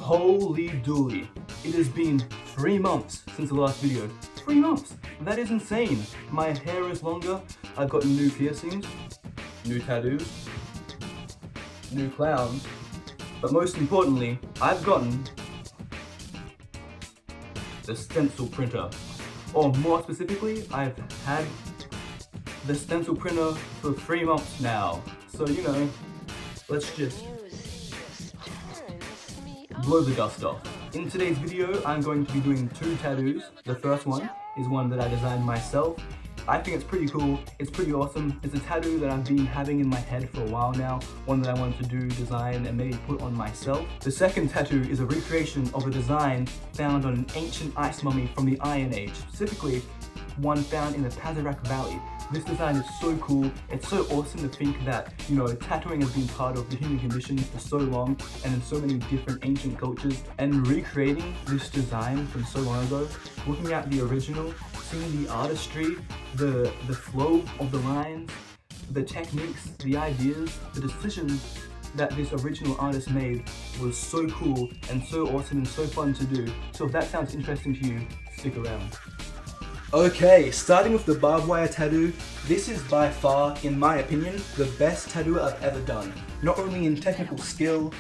Holy dooly. It has been 3 months since the last video. 3 months! That is insane! My hair is longer, I've got new piercings, new tattoos, new clowns, but most importantly, I've gotten the stencil printer. Or more specifically, I've had the stencil printer for 3 months now. So, you know, let's just blow the dust off. In today's video, I'm going to be doing 2 tattoos. The first one is one that I designed myself. I think it's pretty cool, it's pretty awesome. It's a tattoo that I've been having in my head for a while now, one that I wanted to do, design, and maybe put on myself. The second tattoo is a recreation of a design found on an ancient ice mummy from the Iron Age, specifically one found in the Pazarak Valley. This design is so cool, it's so awesome to think that, you know, tattooing has been part of the human condition for so long and in so many different ancient cultures, and recreating this design from so long ago, looking at the original, seeing the artistry, the flow of the lines, the techniques, the ideas, the decisions that this original artist made was so cool and so awesome and so fun to do. So if that sounds interesting to you, stick around. Okay, starting with the barbed wire tattoo, this is by far, in my opinion, the best tattoo I've ever done. Not only in technical skill,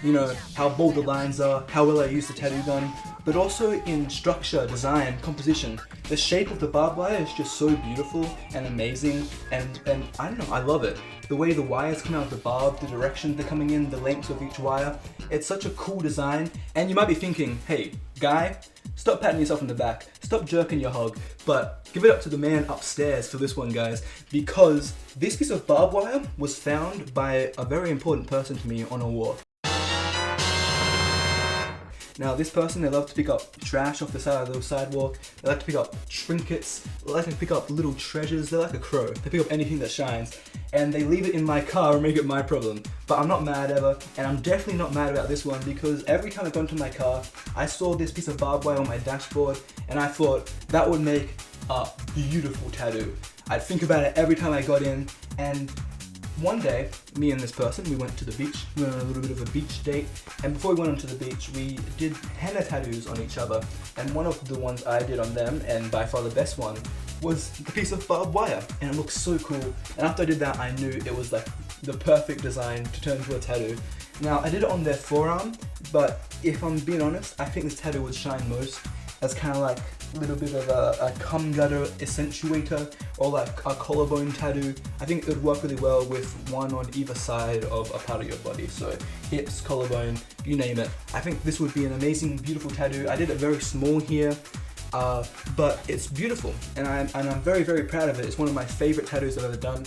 you know, how bold the lines are, how well I use the tattoo gun, but also in structure, design, composition. The shape of the barbed wire is just so beautiful and amazing, and I don't know, I love it. The way the wires come out of the barb, the direction they're coming in, the length of each wire, it's such a cool design. And you might be thinking, hey, guy, stop patting yourself on the back, stop jerking your hog, but give it up to the man upstairs for this one, guys, because this piece of barbed wire was found by a very important person to me on a walk. Now this person, they love to pick up trash off the side of the sidewalk, they like to pick up trinkets, they like to pick up little treasures, they're like a crow, they pick up anything that shines, and they leave it in my car and make it my problem. But I'm not mad ever, and I'm definitely not mad about this one because every time I got into my car, I saw this piece of barbed wire on my dashboard, and I thought that would make a beautiful tattoo. I'd think about it every time I got in, and one day, me and this person, we went to the beach. We went on a little bit of a beach date, and before we went onto the beach, we did henna tattoos on each other. And one of the ones I did on them, and by far the best one, was the piece of barbed wire, and it looks so cool. And after I did that, I knew it was like the perfect design to turn into a tattoo. Now, I did it on their forearm, but if I'm being honest, I think this tattoo would shine most as kind of like a little bit of a cum gutter accentuator, or like a collarbone tattoo. I think it would work really well with one on either side of a part of your body, so hips, collarbone, you name it. I think this would be an amazing, beautiful tattoo. I did it very small here, but it's beautiful, and I'm very, very proud of it. It's one of my favorite tattoos I've ever done.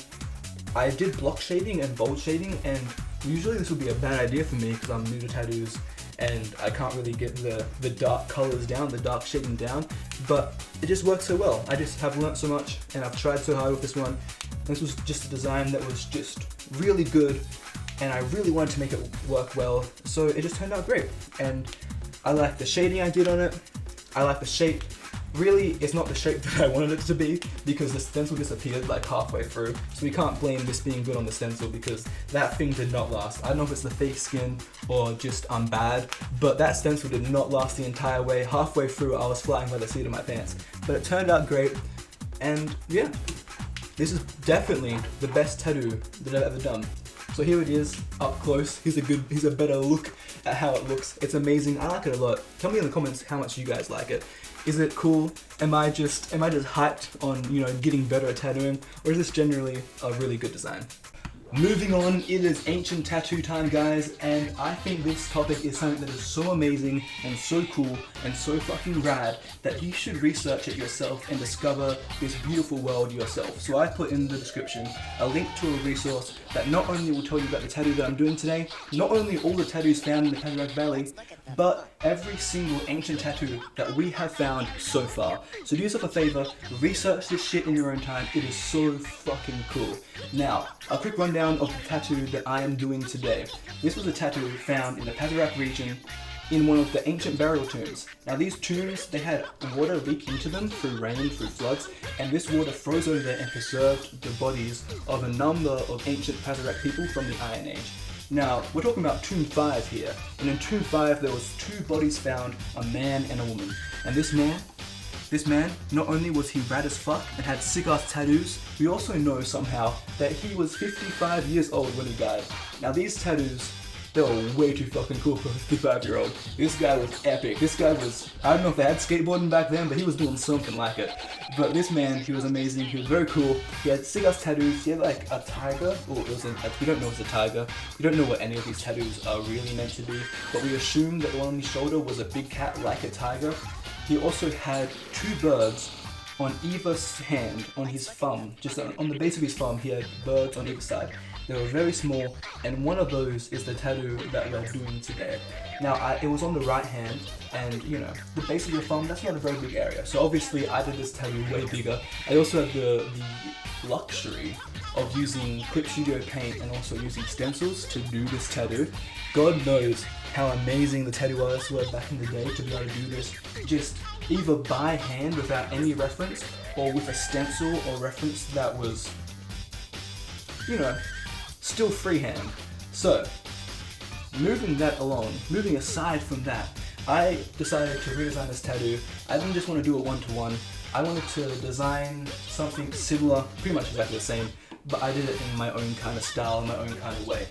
I did block shading and bold shading, and usually this would be a bad idea for me because I'm new to tattoos and I can't really get the dark colors down, the dark shading down, but it just works so well. I just have learnt so much, and I've tried so hard with this one. This was just a design that was just really good, and I really wanted to make it work well, so it just turned out great. And I like the shading I did on it, I like the shape. Really, it's not the shape that I wanted it to be because the stencil disappeared like halfway through, so we can't blame this being good on the stencil because that thing did not last. I don't know if it's the fake skin or just I'm bad, but that stencil did not last the entire way. Halfway through, I was flying by the seat of my pants, but it turned out great, and yeah, this is definitely the best tattoo that I've ever done. So here it is, up close. Here's a better look at how it looks. It's amazing, I like it a lot. Tell me in the comments how much you guys like it. Is it cool? Am I just hyped on, you know, getting better at tattooing, or is this generally a really good design? Moving on, it is ancient tattoo time, guys, and I think this topic is something that is so amazing and so cool and so fucking rad that you should research it yourself and discover this beautiful world yourself. So I put in the description a link to a resource that not only will tell you about the tattoo that I'm doing today, not only all the tattoos found in the Pazarak Valley, but every single ancient tattoo that we have found so far. So do yourself a favor, research this shit in your own time. It is so fucking cool. Now, a quick rundown of the tattoo that I am doing today. This was a tattoo found in the Pazarak region in one of the ancient burial tombs. Now these tombs, they had water leak into them through rain, through floods, and this water froze over there and preserved the bodies of a number of ancient Pazarak people from the Iron Age. Now, we're talking about Tomb 5 here, and in Tomb 5 there was 2 bodies found, a man and a woman. And this man, not only was he rad as fuck and had sick-ass tattoos, we also know somehow that he was 55 years old when he died. Now these tattoos, they were way too fucking cool for a 55-year-old. This guy was epic. This guy was, I don't know if they had skateboarding back then, but he was doing something like it. But this man, he was amazing. He was very cool. He had sick-ass tattoos. He had like a tiger. Oh, it was we don't know if it's a tiger. We don't know what any of these tattoos are really meant to be. But we assume that the one on his shoulder was a big cat like a tiger. He also had 2 birds on either hand, on his thumb. Just on the base of his thumb, he had birds on either side. They were very small, and one of those is the tattoo that we're doing today. Now, it was on the right hand, and you know, the base of your thumb, that's not a very big area. So obviously, I did this tattoo way bigger. I also had the luxury of using Clip Studio Paint and also using stencils to do this tattoo. God knows how amazing the tattoo artists were back in the day to be able to do this just either by hand without any reference, or with a stencil or reference that was, you know, still freehand. So, moving aside from that, I decided to redesign this tattoo. I didn't just want to do it one-to-one. I wanted to design something similar, pretty much exactly the same, but I did it in my own kind of style, in my own kind of way.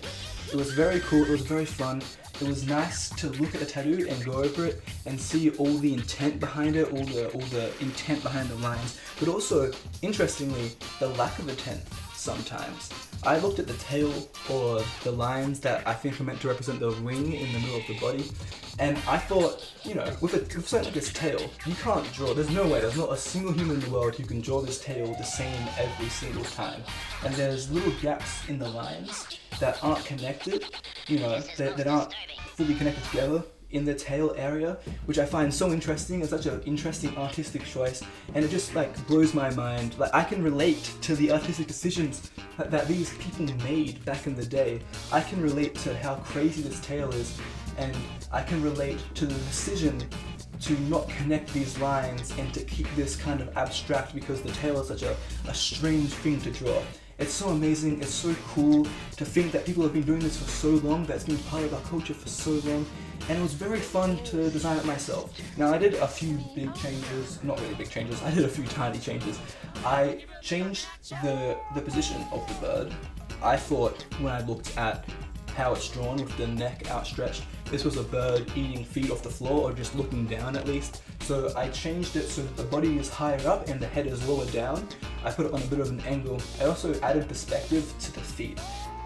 It was very cool, it was very fun. It was nice to look at the tattoo and go over it and see all the intent behind it, all the intent behind the lines, but also, interestingly, the lack of intent sometimes. I looked at the tail or the lines that I think are meant to represent the wing in the middle of the body, and I thought, you know, with something like this tail, you can't draw, there's no way, there's not a single human in the world who can draw this tail the same every single time. And there's little gaps in the lines that aren't connected, you know, that aren't fully connected together in the tail area, which I find so interesting. It's such an interesting artistic choice, and it just like blows my mind. Like, I can relate to the artistic decisions that these people made back in the day. I can relate to how crazy this tail is, and I can relate to the decision to not connect these lines and to keep this kind of abstract, because the tail is such a strange thing to draw. It's so amazing, it's so cool to think that people have been doing this for so long, that's been part of our culture for so long, and it was very fun to design it myself. Now, I did a few big changes, not really big changes, I did a few tiny changes. I changed the position of the bird. I thought when I looked at how it's drawn with the neck outstretched, this was a bird eating feet off the floor, or just looking down at least. So I changed it so that the body is higher up and the head is lower down. I put it on a bit of an angle. I also added perspective to the feet,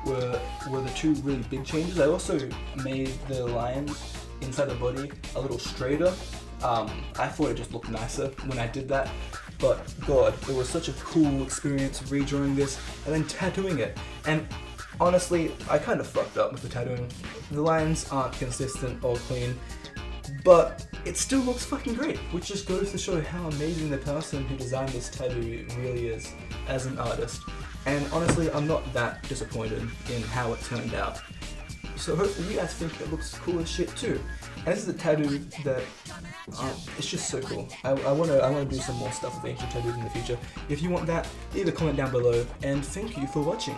were the 2 really big changes. I also made the lines inside the body a little straighter. I thought it just looked nicer when I did that. But God, it was such a cool experience redrawing this and then tattooing it. And honestly, I kind of fucked up with the tattooing. The lines aren't consistent or clean, but it still looks fucking great, which just goes to show how amazing the person who designed this tattoo really is as an artist. And honestly, I'm not that disappointed in how it turned out. So hopefully you guys think it looks cool as shit too. And this is a tattoo that, it's just so cool. I wanna do some more stuff with ancient tattoos in the future. If you want that, leave a comment down below, and thank you for watching.